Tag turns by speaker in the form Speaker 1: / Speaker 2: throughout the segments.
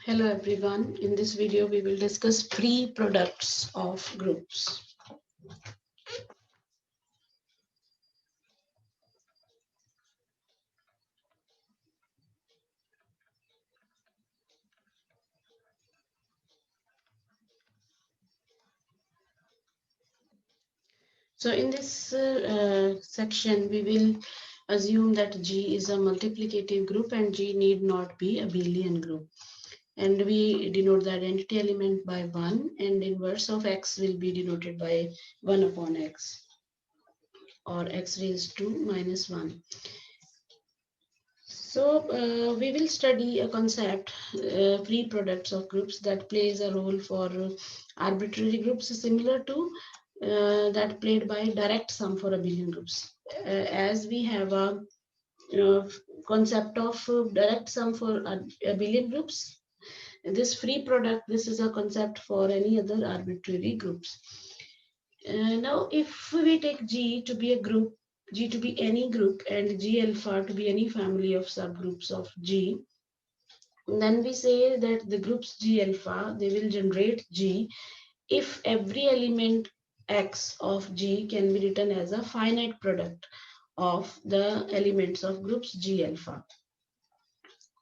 Speaker 1: Hello everyone. In this video, we will discuss free products of groups. So in this section, we will assume that G is a multiplicative group and G need not be a abelian group. And we denote the identity element by 1, and inverse of x will be denoted by 1 upon x, or x raised to minus 1. So we will study a concept, free products of groups, that plays a role for arbitrary groups similar to that played by direct sum for abelian groups. As we have a concept of direct sum for abelian groups, this free product, this is a concept for any other arbitrary groups. Now, if we take G to be a group, G to be any group, and G alpha to be any family of subgroups of G, then we say that the groups G alpha, they will generate G if every element X of G can be written as a finite product of the elements of groups G alpha.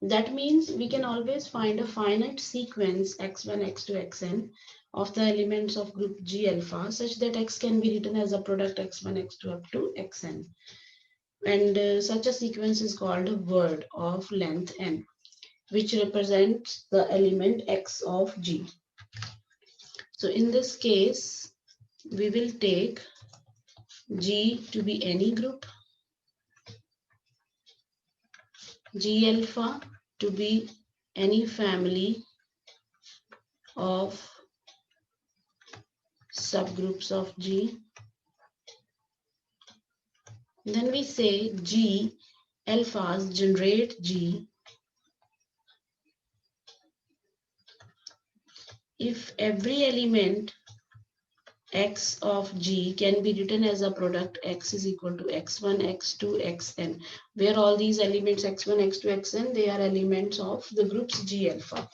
Speaker 1: That means we can always find a finite sequence x1, x2, xn of the elements of group G alpha, such that x can be written as a product x1, x2 up to xn. And such a sequence is called a word of length n, which represents the element x of G. So in this case, we will take G to be any group, G alpha to be any family of subgroups of G. Then we say G alphas generate G if every element x of G can be written as a product x is equal to x1, x2, xn, where all these elements x1, x2, xn, they are elements of the groups G alpha.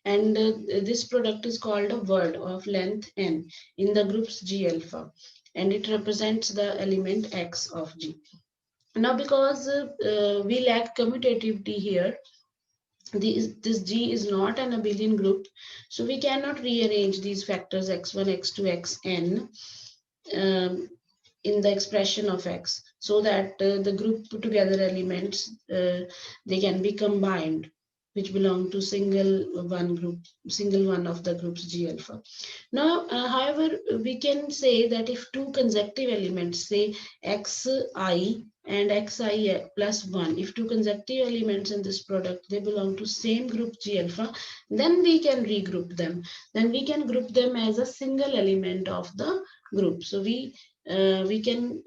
Speaker 1: And this product is called a word of length n in the groups G alpha, and it represents the element x of G. Now, because we lack commutativity here, this G is not an abelian group, so we cannot rearrange these factors x1, x2, xn in the expression of x, so that the group put together elements, they can be combined, which belong to single one of the groups G alpha. Now, however, we can say that if two consecutive elements, say xi and xi plus 1, if two consecutive elements in this product, they belong to same group G alpha, then we can regroup them. Then we can group them as a single element of the group. So we can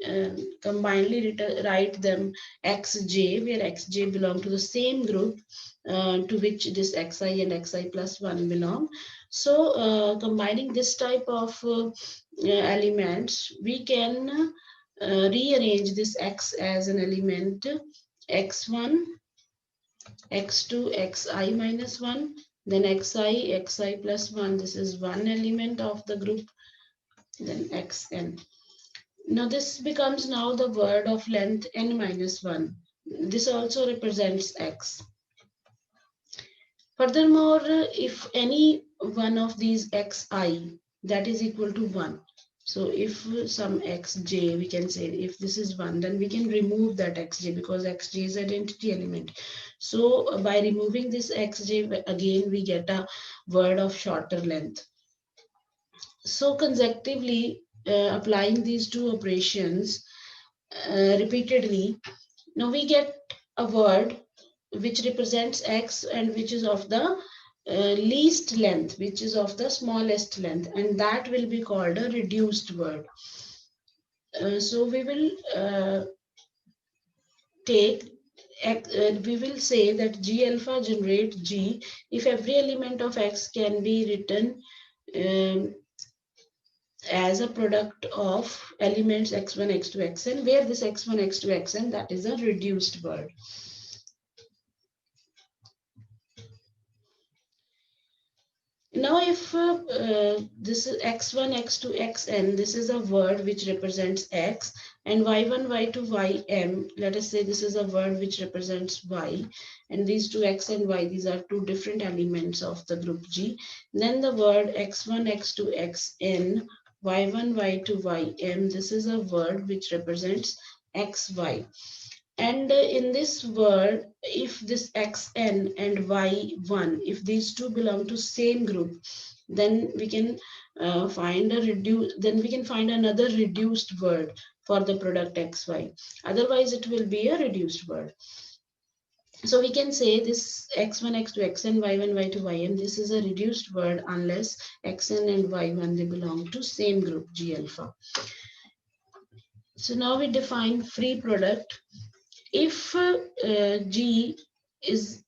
Speaker 1: combinedly write them xj, where xj belong to the same group to which this xi and xi plus 1 belong. So combining this type of elements, we can rearrange this x as an element x1, x2, xi minus 1, then xi plus 1, this is one element of the group, then xn. Now this becomes now the word of length n minus 1. This also represents x. Furthermore, if any one of these xi, that is equal to 1. So if some xj, we can say if this is 1, then we can remove that xj, because xj is identity element. So by removing this xj, again we get a word of shorter length. So consecutively applying these two operations repeatedly, now we get a word which represents x and which is of the least length, which is of the smallest length, and that will be called a reduced word. So we will we will say that G alpha generate G if every element of x can be written as a product of elements x1, x2, xn, where this x1, x2, xn, that is a reduced word. Now, if this is x1, x2, xn, this is a word which represents x, and y1, y2, ym, let us say this is a word which represents y, and these two x and y, these are two different elements of the group G, then the word x1, x2, xn, y1, y2, ym, this is a word which represents xy. And in this word, if this xn and y1, if these two belong to same group, then we can then we can find another reduced word for the product xy. Otherwise, it will be a reduced word. So we can say this x1, x2, xn, y1, y2, ym, this is a reduced word unless xn and y1, they belong to same group G alpha. So now we define free product. If G is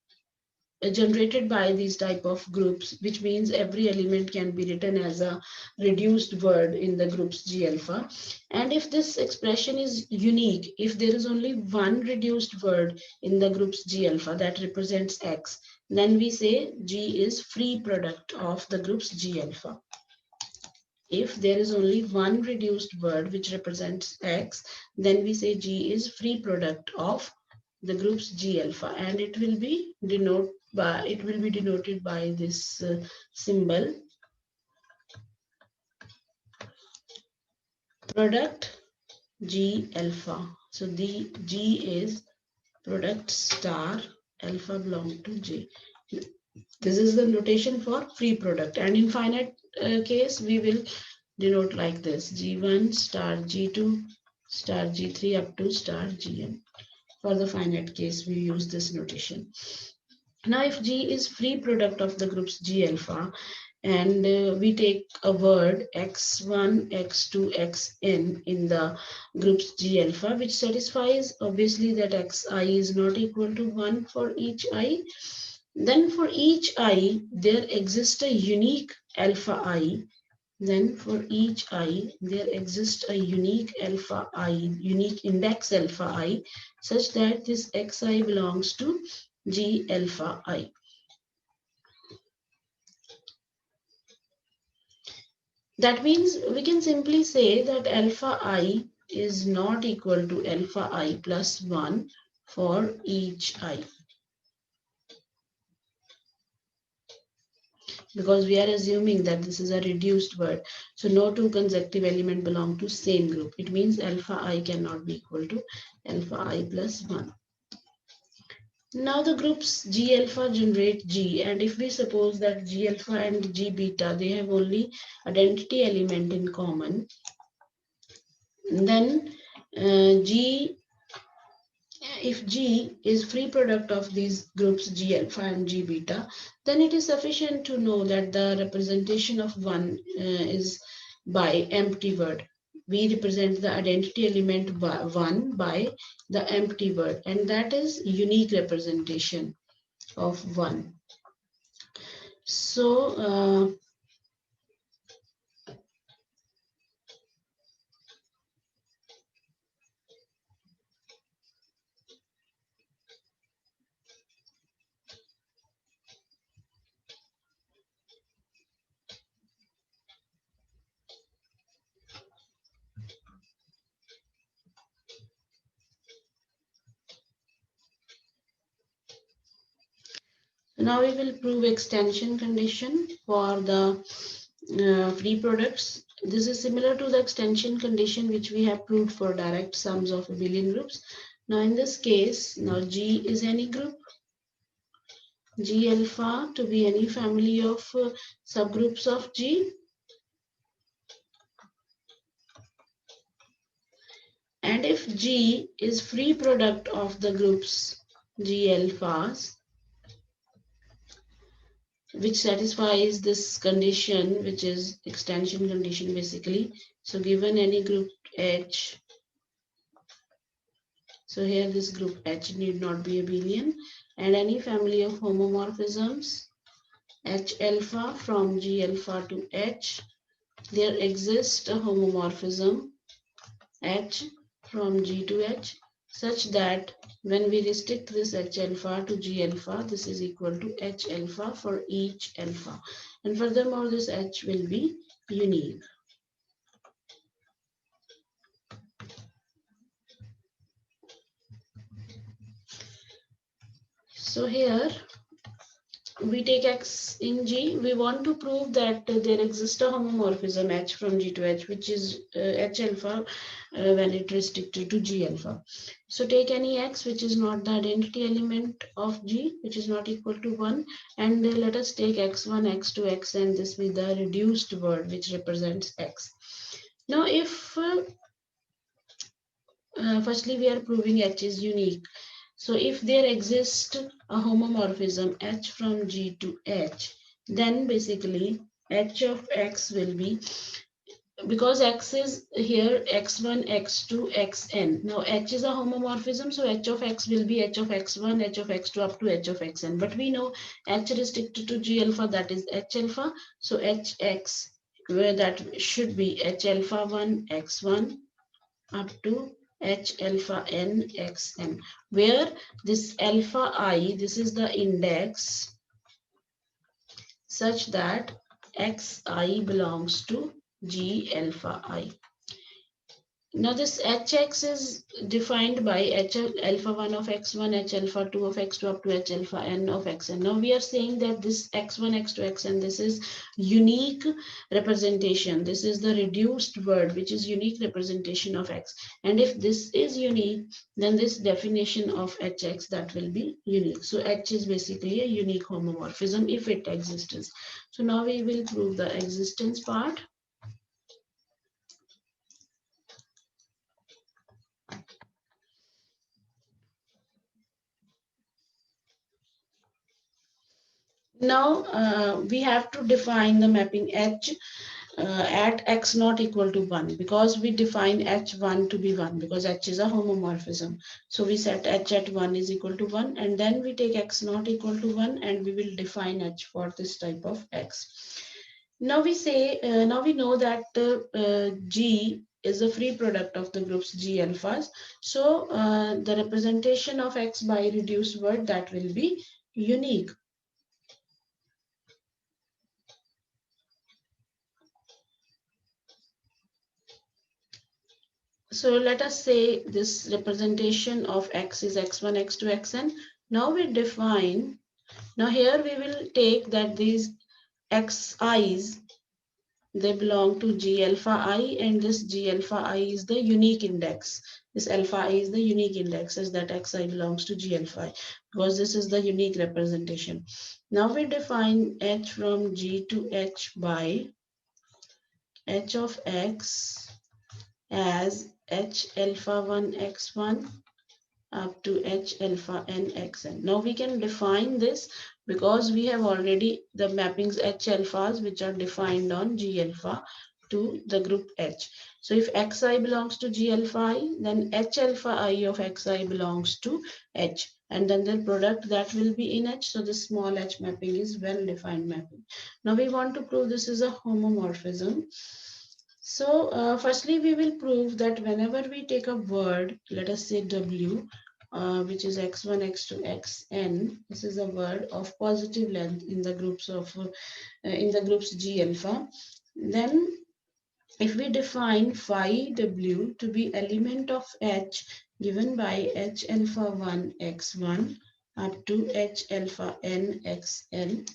Speaker 1: generated by these type of groups, which means every element can be written as a reduced word in the groups G alpha. And if this expression is unique, if there is only one reduced word in the groups G alpha that represents X, then we say G is free product of the groups G alpha. If there is only one reduced word which represents X, then we say G is free product of the groups G alpha, and it will be denoted by this symbol product G alpha. So the G is product star alpha belong to G. This is the notation for free product, and in finite case we will denote like this: G1 star G2 star G3 up to star Gn. For the finite case, we use this notation. Now, if G is free product of the groups G alpha, and we take a word x1, x2, xn in the groups G alpha, which satisfies obviously that xi is not equal to 1 for each I, then for each I, there exists a unique alpha I. Then for each I, there exists a unique alpha I, unique index alpha I, such that this xi belongs to G alpha I. That means we can simply say that alpha I is not equal to alpha I plus 1 for each I, because we are assuming that this is a reduced word. So no two consecutive elements belong to same group. It means alpha I cannot be equal to alpha I plus 1. Now the groups G alpha generate G, and if we suppose that G alpha and G beta, they have only identity element in common, then if G is free product of these groups G alpha and G beta, then it is sufficient to know that the representation of 1 is by empty word. We represent the identity element by 1 by the empty word, and that is unique representation of 1. So now we will prove extension condition for the free products. This is similar to the extension condition which we have proved for direct sums of abelian groups. Now in this case, now G is any group, G alpha to be any family of subgroups of G, and if G is free product of the groups G alphas, which satisfies this condition, which is extension condition basically. So given any group H, so here this group H need not be abelian, and any family of homomorphisms H alpha from G alpha to H, there exists a homomorphism H from G to H. such that when we restrict this H alpha to G alpha, this is equal to H alpha for each alpha. And furthermore, this H will be unique. So here we take X in G. We want to prove that there exists a homomorphism H from G to H, which is H alpha when it restricted to G alpha. So take any X which is not the identity element of G, which is not equal to 1, and let us take X1, X2, Xn, this with the reduced word which represents X. Now if firstly we are proving H is unique. So if there exists a homomorphism H from G to H, then basically H of X will be, because X is here X1, X2, Xn. Now H is a homomorphism, so H of X will be H of X1, H of X2 up to H of Xn. But we know H restricted to G alpha, that is H alpha. So Hx, where that should be H alpha 1, X1 up to H alpha n Xn, where this alpha I, this is the index such that Xi belongs to G alpha I. Now this Hx is defined by H alpha 1 of x1, H alpha 2 of x2 up to H alpha n of xn. Now we are saying that this x1, x2, xn, this is unique representation. This is the reduced word which is unique representation of x. And if this is unique, then this definition of Hx, that will be unique. So H is basically a unique homomorphism if it exists. So now we will prove the existence part. Now we have to define the mapping H at x not equal to 1, because we define H1 to be 1 because H is a homomorphism. So we set H at 1 is equal to 1, and then we take x not equal to 1 and we will define H for this type of x. Now we say, now we know that G is a free product of the groups G alphas. So the representation of x by reduced word, that will be unique. So let us say this representation of x is x1, x2, xn. Now we define, now here we will take that these xi's, they belong to G alpha I, and this G alpha I is the unique index. This alpha I is the unique index, as that xi belongs to G alpha I, because this is the unique representation. Now we define h from G to h by h of x as h alpha 1 x1 up to h alpha n xn. Now we can define this because we have already the mappings h alphas which are defined on G alpha to the group H. So if xi belongs to G alpha I, then h alpha I of xi belongs to H, and then the product that will be in H. So this small h mapping is well defined mapping. Now we want to prove this is a homomorphism. So firstly, we will prove that whenever we take a word, let us say W, which is x1, x2, xn, this is a word of positive length in the groups of in the groups G alpha. Then if we define phi W to be element of H given by H alpha 1 x1 up to H alpha n xn,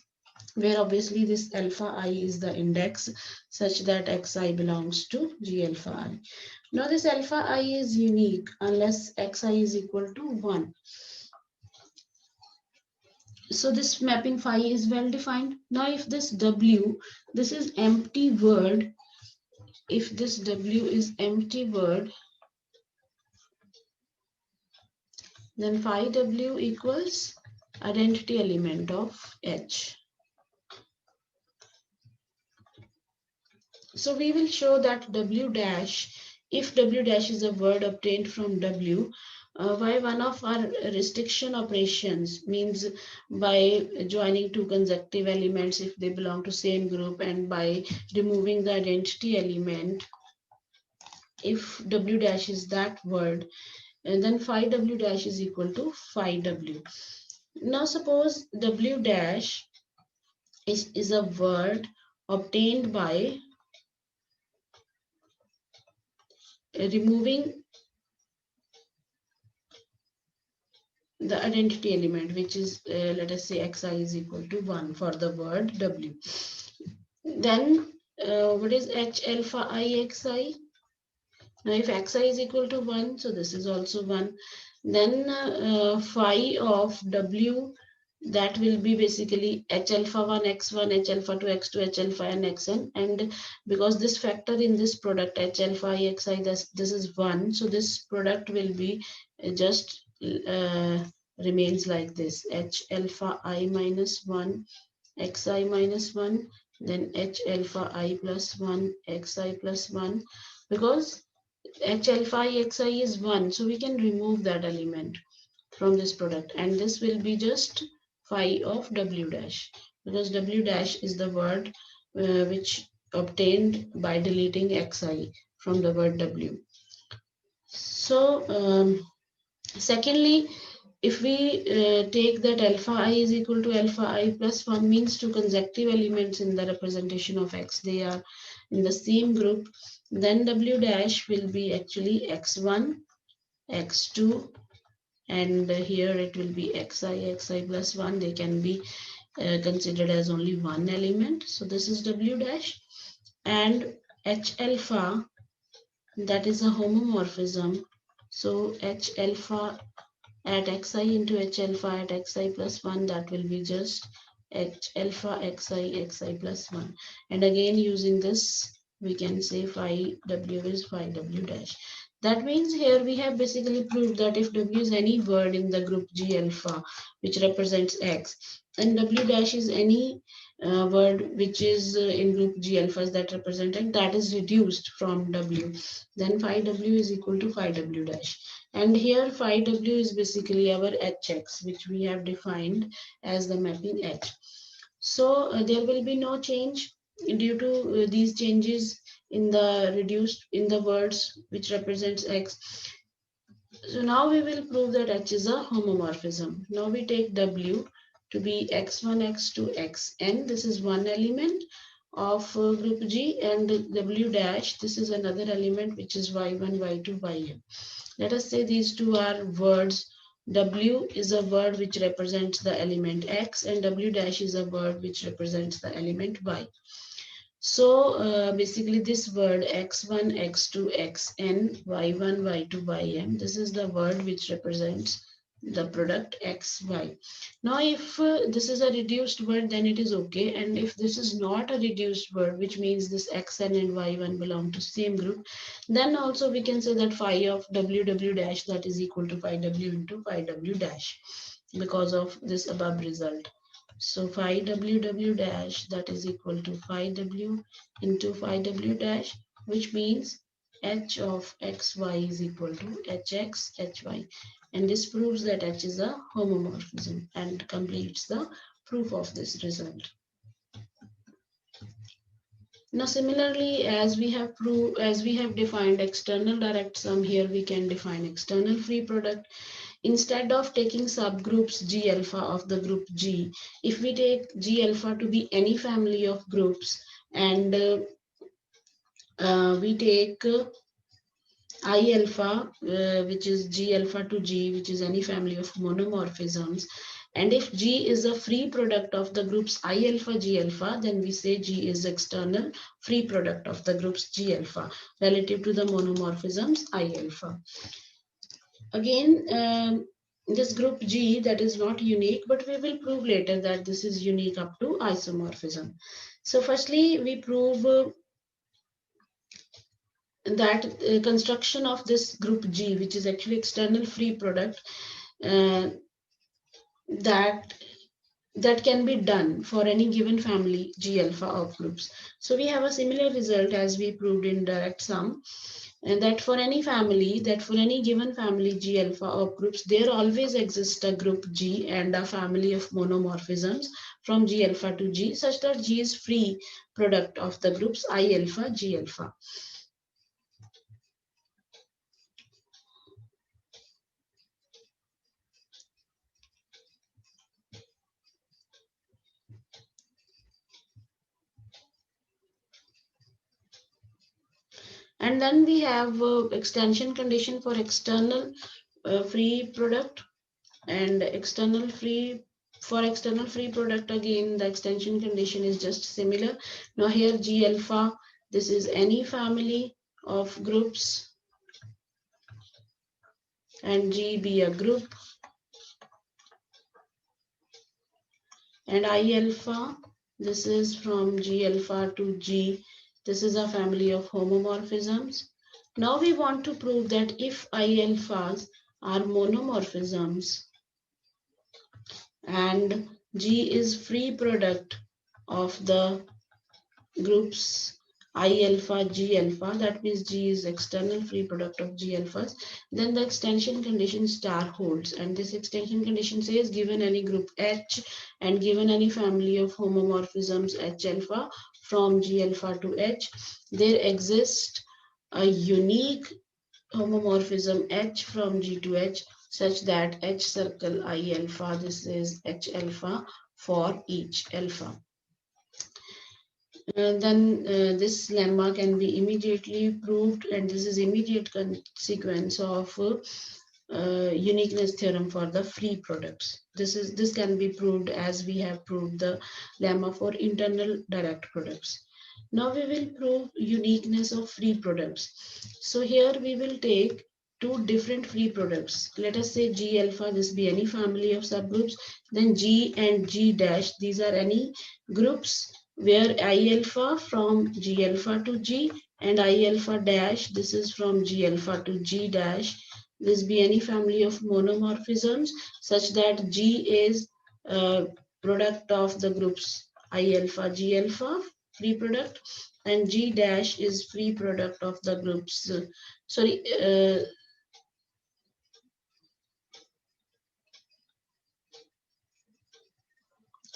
Speaker 1: where obviously this alpha I is the index such that xi belongs to G alpha I. Now this alpha I is unique unless xi is equal to 1. So this mapping phi is well defined. Now if this W, this is empty word, if this W is empty word, then phi W equals identity element of H. So we will show that W dash, if W dash is a word obtained from W, by one of our restriction operations, means by joining two consecutive elements if they belong to same group, and by removing the identity element, if W dash is that word, and then phi w dash is equal to phi w. Now suppose w dash is a word obtained by removing the identity element, which is let us say xi is equal to 1 for the word w. Then what is h alpha I xi? Now if xi is equal to 1, so this is also 1. Then phi of w, that will be basically h alpha 1 x1, h alpha 2 x2, h alpha n xn. And because this factor in this product h alpha I xi, this is 1, so this product will be just remains like this: h alpha I minus 1 xi minus 1, then h alpha I plus 1 xi plus 1. Because h alpha I xi is 1, so we can remove that element from this product, and this will be just phi of w dash, because w dash is the word which obtained by deleting xi from the word w. So secondly, if we take that alpha I is equal to alpha I plus 1 means two consecutive elements in the representation of x, they are in the same group, then w dash will be actually x1, x2, and here it will be xi plus 1. They can be considered as only one element. So this is w dash. And h alpha, that is a homomorphism. So h alpha at xi into h alpha at xi plus 1, that will be just h alpha xi plus 1. And again, using this, we can say phi w is phi w dash. That means here we have basically proved that if w is any word in the group G alpha which represents x, and w dash is any word which is in group G alphas that represent x, that is reduced from w, then phi w is equal to phi w dash. And here phi w is basically our hx, which we have defined as the mapping h. So there will be no change due to these changes in the reduced in the words which represents x. So now we will prove that h is a homomorphism. Now we take w to be x1, x2, xn. This is one element of group G, and w dash, this is another element which is y1, y2, yn. Let us say these two are words. W is a word which represents the element x, and w dash is a word which represents the element y. So basically this word x1, x2, xn, y1, y2, yn, this is the word which represents the product xy. Now if this is a reduced word, then it is okay, and if this is not a reduced word, which means this xn and y1 belong to same group, then also we can say that phi of w dash, that is equal to phi w into phi w dash, because of this above result. So phi w dash, that is equal to phi w into phi w dash, which means h of xy is equal to hx hy. And this proves that h is a homomorphism and completes the proof of this result. Now similarly, as we have defined external direct sum, here we can define external free product. Instead of taking subgroups G alpha of the group G, if we take G alpha to be any family of groups, and we take I alpha, which is G alpha to G, which is any family of monomorphisms. And if G is a free product of the groups I alpha, G alpha, then we say G is external free product of the groups G alpha relative to the monomorphisms I alpha. Again, this group G, that is not unique, but we will prove later that this is unique up to isomorphism. So firstly, we prove that construction of this group G, which is actually external free product, uh, that can be done for any given family G alpha of groups. So we have a similar result as we proved in direct sum, and that for any family, that for any given family G alpha of groups, there always exists a group G and a family of monomorphisms from G alpha to G, such that G is free product of the groups I alpha, G alpha. And then we have extension condition for external free product, and external free for external free product, again the extension condition is just similar. Now here G alpha, this is any family of groups, and G be a group, and I alpha, this is from G alpha to G, this is a family of homomorphisms. Now we want to prove that if I alphas are monomorphisms and G is free product of the groups I alpha, G alpha, that means G is external free product of G alphas, then the extension condition star holds. And this extension condition says given any group H and given any family of homomorphisms H alpha from G alpha to H, there exists a unique homomorphism H from G to H such that H circle I alpha, this is H alpha for each alpha. Then this lemma can be immediately proved, and this is immediate consequence of uniqueness theorem for the free products. This can be proved as we have proved the lemma for internal direct products. Now we will prove uniqueness of free products. So here we will take two different free products. Let us say G alpha, this be any family of subgroups, then G and G dash, these are any groups where I alpha from G alpha to G and I alpha dash, this is from G alpha to G dash. This be any family of monomorphisms such that G is product of the groups I alpha, G alpha, free product, and G dash is free product of the groups.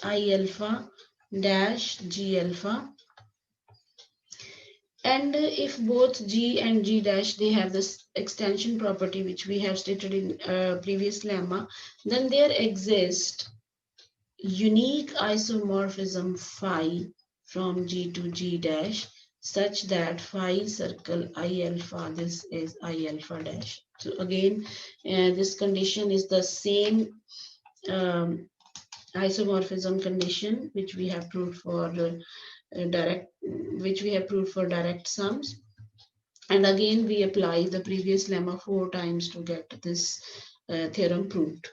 Speaker 1: I alpha dash G alpha. And if both G and G dash, they have this extension property which we have stated in previous lemma, then there exists unique isomorphism phi from G to G dash such that phi circle I alpha, this is I alpha dash. So again, this condition is the same isomorphism condition which we have proved for direct sums, and again we apply the previous lemma 4 times to get this theorem proved.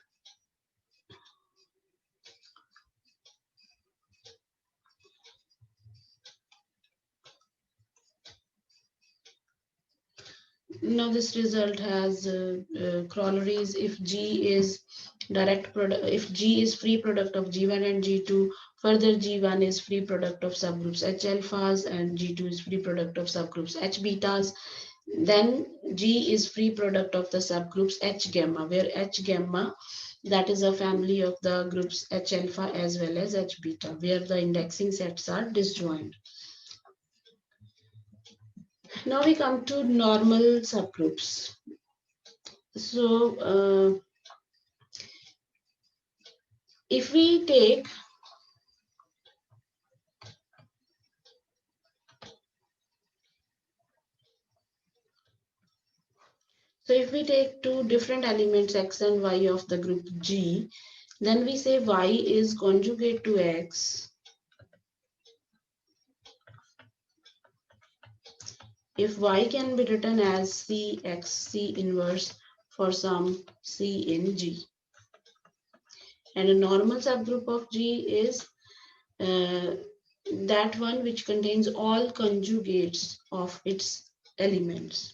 Speaker 1: Now this result has corollaries. If G is if G is free product of G1 and G2, further G1 is free product of subgroups H alphas and G2 is free product of subgroups H betas. Then G is free product of the subgroups H gamma, where H gamma, that is a family of the groups H alpha as well as H beta, where the indexing sets are disjoint. Now we come to normal subgroups. So if we take two different elements X and Y of the group G, then we say Y is conjugate to X if Y can be written as CX, C inverse for some C in G. And a normal subgroup of G is that one which contains all conjugates of its elements.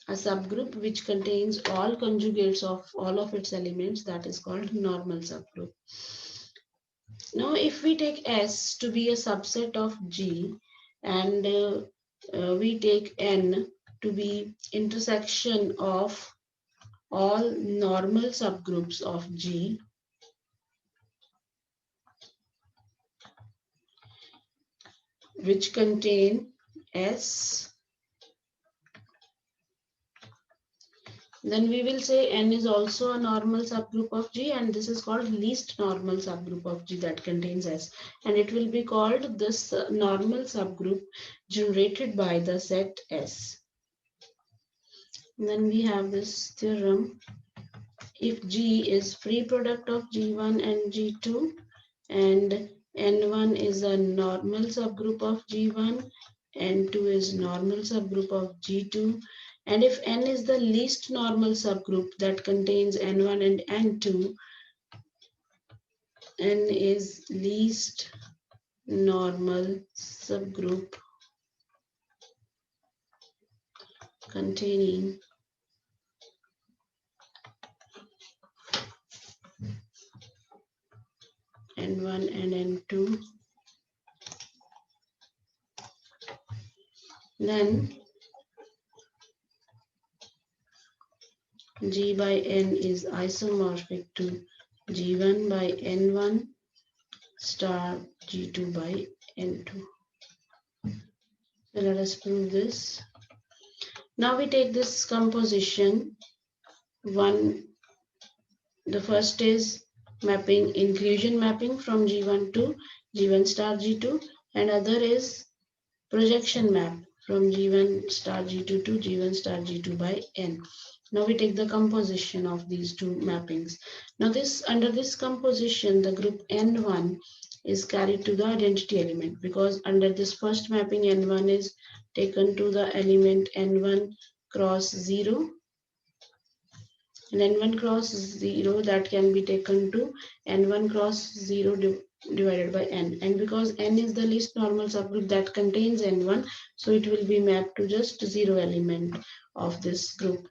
Speaker 1: A subgroup which contains all conjugates of all of its elements, that is called normal subgroup. Now if we take S to be a subset of G and we take N to be intersection of all normal subgroups of G, which contain S, then we will say N is also a normal subgroup of G, and this is called least normal subgroup of G that contains S, and it will be called this normal subgroup generated by the set S. Then we have this theorem. If G is free product of G1 and G2 and N1 is a normal subgroup of G1, N2 is normal subgroup of G2, and if N is the least normal subgroup that contains N1 and N2, N is least normal subgroup containing N1 and N2, then G by N is isomorphic to G1 by N1 star G2 by N2. So let us prove this. Now we take this composition. The first is mapping, inclusion mapping from G1 to G1 star G2, and other is projection map from G1 star G2 to G1 star G2 by N. Now we take the composition of these two mappings. Now under this composition, the group N1 is carried to the identity element, because under this first mapping, N1 is taken to the element N1 cross 0, and N1 cross 0 that can be taken to N1 cross 0 divided by N. And because N is the least normal subgroup that contains N1, so it will be mapped to just 0 element of this group.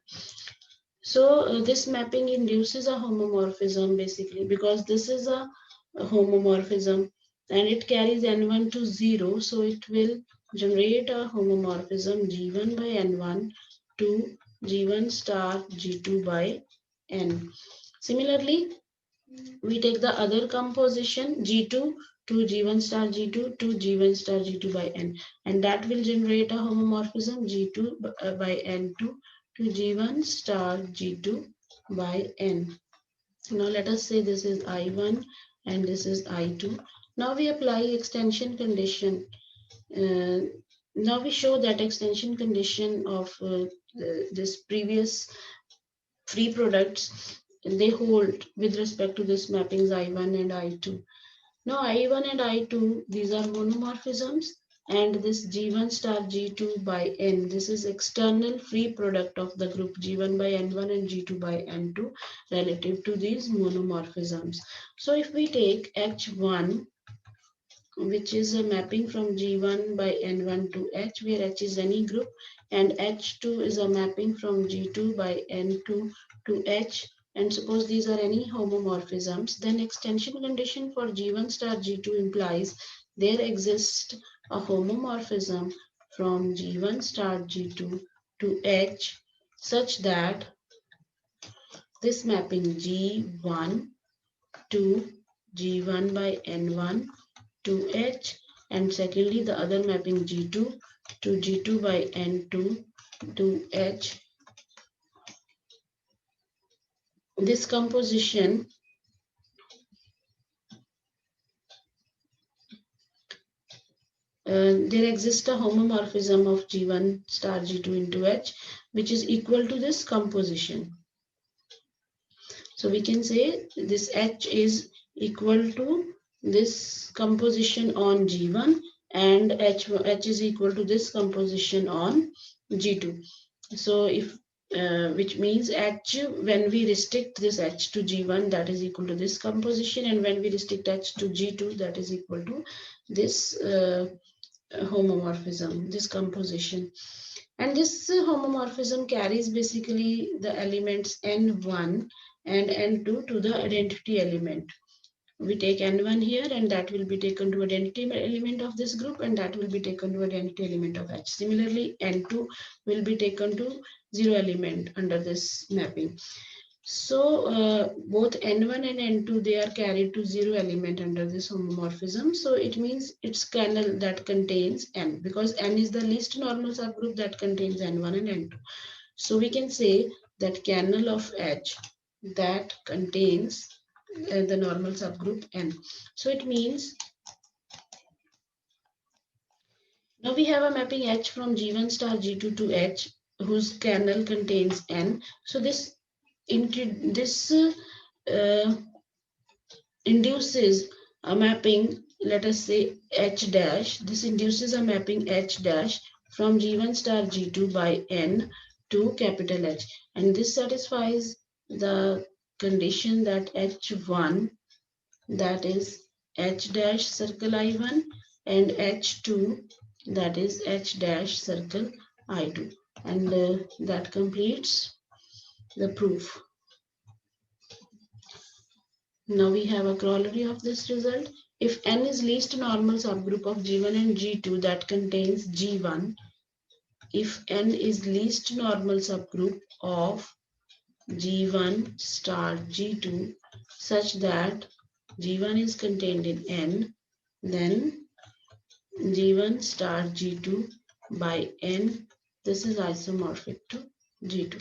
Speaker 1: So this mapping induces a homomorphism basically, because this is a homomorphism and it carries N1 to 0, so it will generate a homomorphism G1 by N1 to G1 star G2 by N. Similarly, we take the other composition G2 to G1 star G2 to G1 star G2 by N, and that will generate a homomorphism G2 by N2 to G1 star G2 by N. Now let us say this is I1 and this is I2. Now we apply extension condition. Now we show that extension condition of this previous free products, they hold with respect to this mappings I1 and I2. Now I1 and I2, these are monomorphisms, and this G1 star G2 by N, this is external free product of the group G1 by N1 and G2 by N2 relative to these monomorphisms. So if we take H1, which is a mapping from G1 by N1 to H, where H is any group, and H2 is a mapping from G2 by N2 to H, and suppose these are any homomorphisms, then extension condition for G1 star G2 implies there exists a homomorphism from G1 star G2 to H such that this mapping G1 to G1 by N1 to H, and secondly the other mapping G2 to G2 by N2 to H. This composition there exists a homomorphism of G1 star G2 into H, which is equal to this composition. So we can say this H is equal to this composition on G1, and H is equal to this composition on G2. So if which means H, when we restrict this H to G1, that is equal to this composition, and when we restrict H to G2, that is equal to this homomorphism, this composition. And this homomorphism carries basically the elements N1 and N2 to the identity element. We take N1 here, and that will be taken to identity element of this group, and that will be taken to identity element of H. Similarly, N2 will be taken to 0 element under this mapping. So both N1 and N2, they are carried to 0 element under this homomorphism. So it means it's kernel that contains N, because N is the least normal subgroup that contains N1 and N2. So we can say that kernel of H that contains the normal subgroup N. So it means now we have a mapping H from G1 star G2 to H whose kernel contains n. So this induces a mapping, let us say H dash. This induces a mapping H dash from G1 star G2 by N to capital H. And this satisfies the condition that H1, that is H dash circle I1, and H2, that is H dash circle I2. And that completes the proof. Now we have a corollary of this result. If n is least normal subgroup of G1 and G2 that contains G1, if n is least normal subgroup of G1 star G2 such that G1 is contained in n, then G1 star G2 by n, this is isomorphic to G2.